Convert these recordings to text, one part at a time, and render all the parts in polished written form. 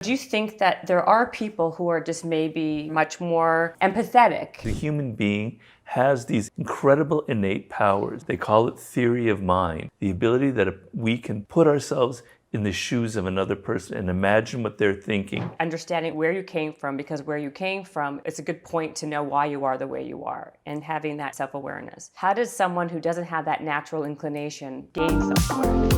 Do you think that there are people who are just maybe much more empathetic? The human being has these incredible innate powers. They call it theory of mind. The ability that we can put ourselves in the shoes of another person and imagine what they're thinking. Understanding where you came from, because where you came from, it's a good point to know why you are the way you are, and having that self-awareness. How does someone who doesn't have that natural inclination gain self-awareness?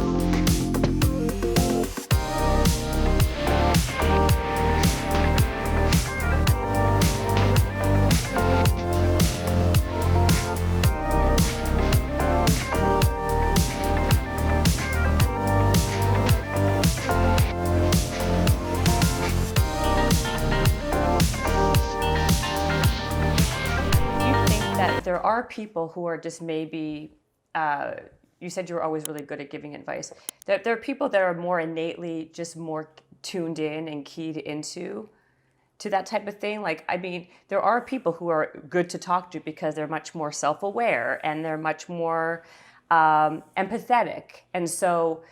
There are people who are just maybe, you said you were always really good at giving advice. There are people that are more innately just more tuned in and keyed into that type of thing. Like, I mean, there are people who are good to talk to because they're much more self-aware and they're much more empathetic. And so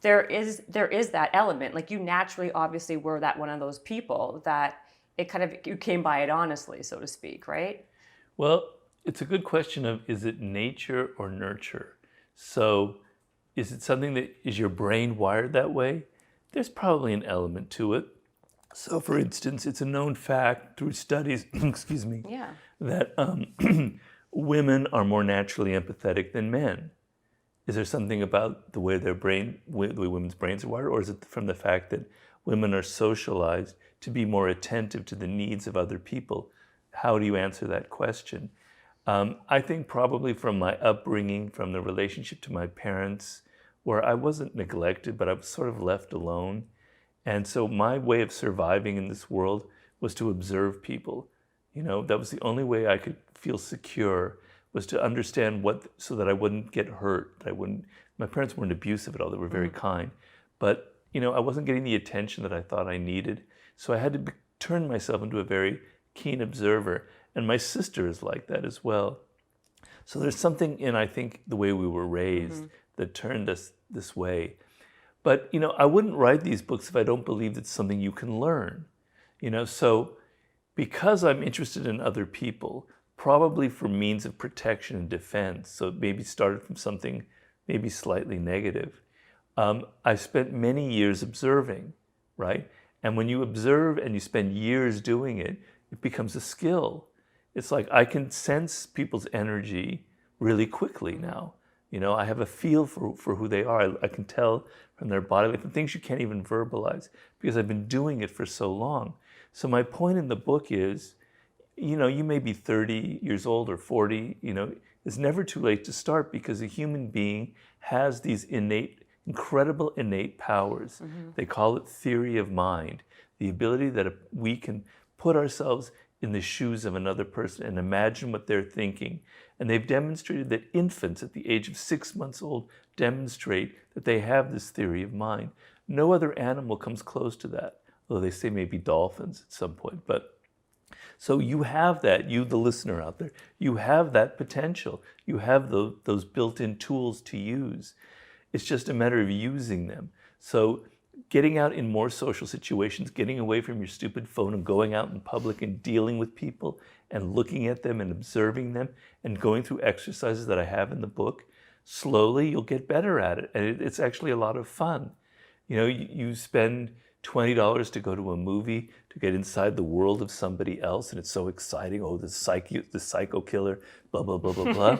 there is that element. Like, you naturally obviously were that one of those people that you came by it honestly, so to speak, right? Well, it's a good question of, is it nature or nurture? So is it something that, is your brain wired that way? There's probably an element to it. So for instance, it's a known fact through studies, excuse me, yeah, that women are more naturally empathetic than men. Is there something about the way the way women's brains are wired, or is it from the fact that women are socialized to be more attentive to the needs of other people? How do you answer that question? I think probably from my upbringing, from the relationship to my parents, where I wasn't neglected, but I was sort of left alone. And so my way of surviving in this world was to observe people. You know, that was the only way I could feel secure, was to understand so that I wouldn't get hurt. My parents weren't abusive at all, they were very kind. But, you know, I wasn't getting the attention that I thought I needed. So I had to turn myself into a very keen observer. And my sister is like that as well. So there's something in, I think, the way we were raised that turned us this way. But, you know, I wouldn't write these books if I don't believe it's something you can learn. You know, so because I'm interested in other people, probably for means of protection and defense, so it maybe started from something maybe slightly negative, I spent many years observing, right? And when you observe and you spend years doing it, it becomes a skill. It's like I can sense people's energy really quickly now. You know, I have a feel for who they are. I can tell from their body, like the things you can't even verbalize, because I've been doing it for so long. So my point in the book is, you know, you may be 30 years old or 40, you know, it's never too late to start, because a human being has these incredible innate powers. They call it theory of mind, the ability that we can put ourselves in the shoes of another person and imagine what they're thinking. And they've demonstrated that infants at the age of 6 months old demonstrate that they have this theory of mind. No other animal comes close to that, although they say maybe dolphins at some point. But so you have that, you the listener out there, you have that potential. You have those built-in tools to use. It's just a matter of using them. So getting out in more social situations, getting away from your stupid phone and going out in public and dealing with people and looking at them and observing them and going through exercises that I have in the book, slowly you'll get better at it. And it's actually a lot of fun. You know, you spend $20 to go to a movie to get inside the world of somebody else, and it's so exciting. Oh, the psycho killer, blah, blah, blah, blah, blah.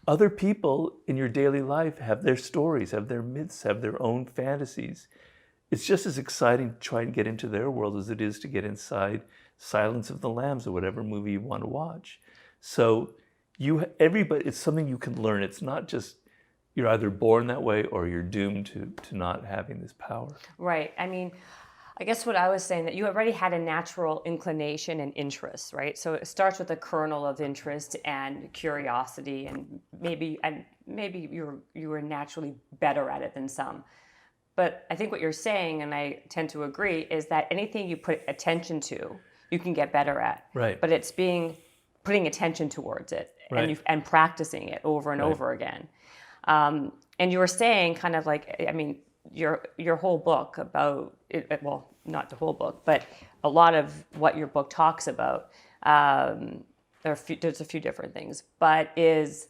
Other people in your daily life have their stories, have their myths, have their own fantasies. It's just as exciting to try and get into their world as it is to get inside Silence of the Lambs or whatever movie you want to watch. So everybody, it's something you can learn. It's not just you're either born that way or you're doomed to not having this power. Right. I mean, I guess what I was saying, that you already had a natural inclination and interest, right? So it starts with a kernel of interest and curiosity, and maybe you were naturally better at it than some. But I think what you're saying, and I tend to agree, is that anything you put attention to, you can get better at. Right. But it's putting attention towards it, right. and practicing it over and over again. And you were saying, kind of like, I mean, your whole book about it, well, not the whole book, but a lot of what your book talks about, there's a few different things, but is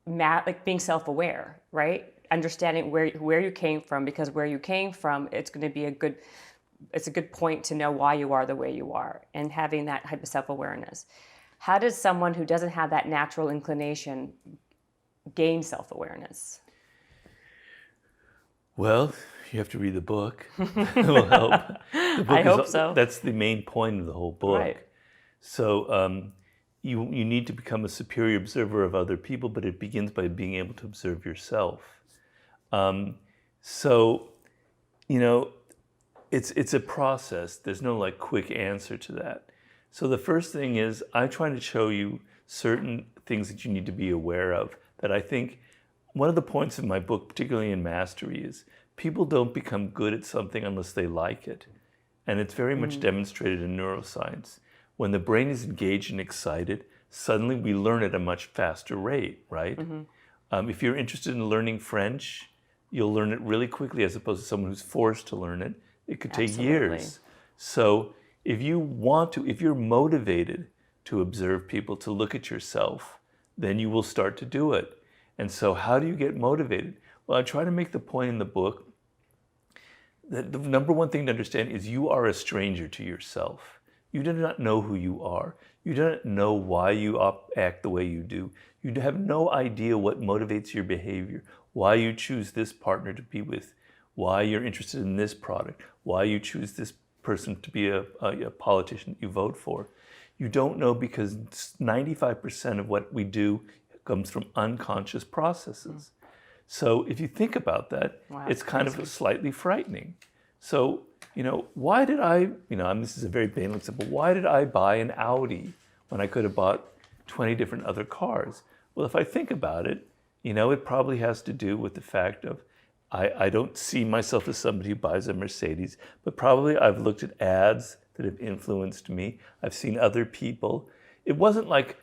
like being self-aware, right? Understanding where you came from, because where you came from, it's going to be it's a good point to know why you are the way you are, and having that type of self-awareness. How does someone who doesn't have that natural inclination gain self-awareness? Well, you have to read the book. It will help. The book I hope so. That's the main point of the whole book. Right. So you need to become a superior observer of other people, but it begins by being able to observe yourself. So, you know, it's a process. There's no like quick answer to that. So the first thing is I try to show you certain things that you need to be aware of that I think one of the points of my book, particularly in Mastery, is people don't become good at something unless they like it. And it's very much demonstrated in neuroscience. When the brain is engaged and excited, suddenly we learn at a much faster rate, right? If you're interested in learning French, you'll learn it really quickly as opposed to someone who's forced to learn it. It could take years. So if you're motivated to observe people, to look at yourself, then you will start to do it. And so how do you get motivated? Well, I try to make the point in the book that the number one thing to understand is you are a stranger to yourself. You do not know who you are. You do not know why you act the way you do. You have no idea what motivates your behavior, why you choose this partner to be with, why you're interested in this product, why you choose this person to be a politician that you vote for. You don't know because 95% of what we do comes from unconscious processes. So if you think about that, it's kind of slightly frightening. So, why did I, this is a very banal example, why did I buy an Audi when I could have bought 20 different other cars? Well, if I think about it, it probably has to do with the fact of I don't see myself as somebody who buys a Mercedes, but probably I've looked at ads that have influenced me. I've seen other people. It wasn't like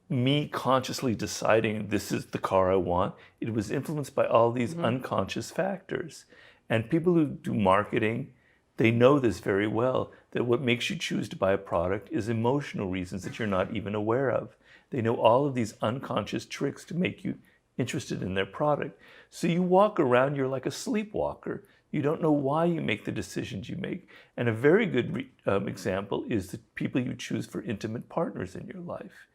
me consciously deciding this is the car I want. It was influenced by all these unconscious factors. And people who do marketing, they know this very well, that what makes you choose to buy a product is emotional reasons that you're not even aware of. They know all of these unconscious tricks to make you interested in their product. So you walk around, you're like a sleepwalker. You don't know why you make the decisions you make. And a very good example is the people you choose for intimate partners in your life.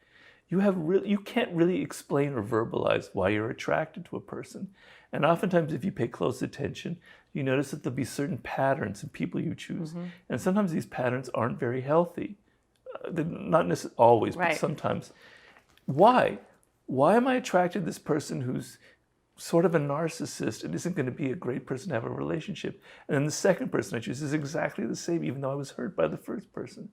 You can't really explain or verbalize why you're attracted to a person. And oftentimes, if you pay close attention, you notice that there'll be certain patterns in people you choose. And sometimes these patterns aren't very healthy. They're not necessarily always, but sometimes. Why? Why am I attracted to this person who's sort of a narcissist and isn't going to be a great person to have a relationship? And then the second person I choose is exactly the same, even though I was hurt by the first person.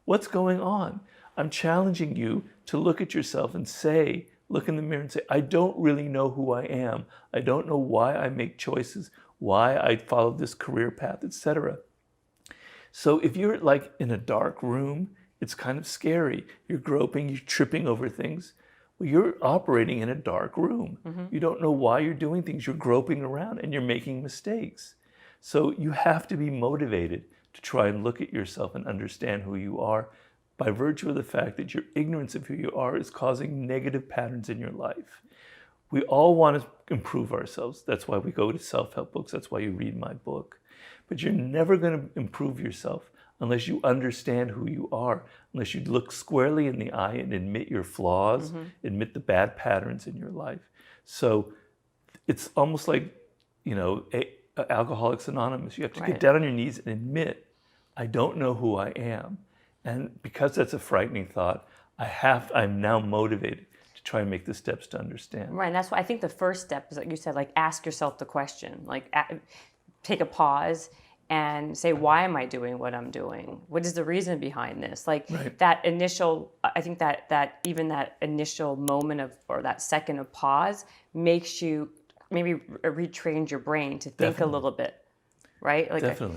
What's going on? I'm challenging you to look at yourself and say, look in the mirror and say, I don't really know who I am. I don't know why I make choices, why I follow this career path, etc. So if you're like in a dark room, it's kind of scary. You're groping, you're tripping over things. Well, you're operating in a dark room. You don't know why you're doing things. You're groping around and you're making mistakes. So you have to be motivated to try and look at yourself and understand who you are by virtue of the fact that your ignorance of who you are is causing negative patterns in your life. We all want to improve ourselves. That's why we go to self-help books. That's why you read my book. But you're never going to improve yourself unless you understand who you are, unless you look squarely in the eye and admit your flaws, admit the bad patterns in your life. So it's almost like, Alcoholics Anonymous. You have to get down on your knees and admit, I don't know who I am. And because that's a frightening thought, I'm now motivated to try and make the steps to understand. Right, and that's why I think the first step is, like you said, like ask yourself the question, like take a pause and say, why am I doing what I'm doing? What is the reason behind this? Like that initial, I think that even that initial moment or that second of pause makes you maybe retrain your brain to think a little bit, right? Like Definitely.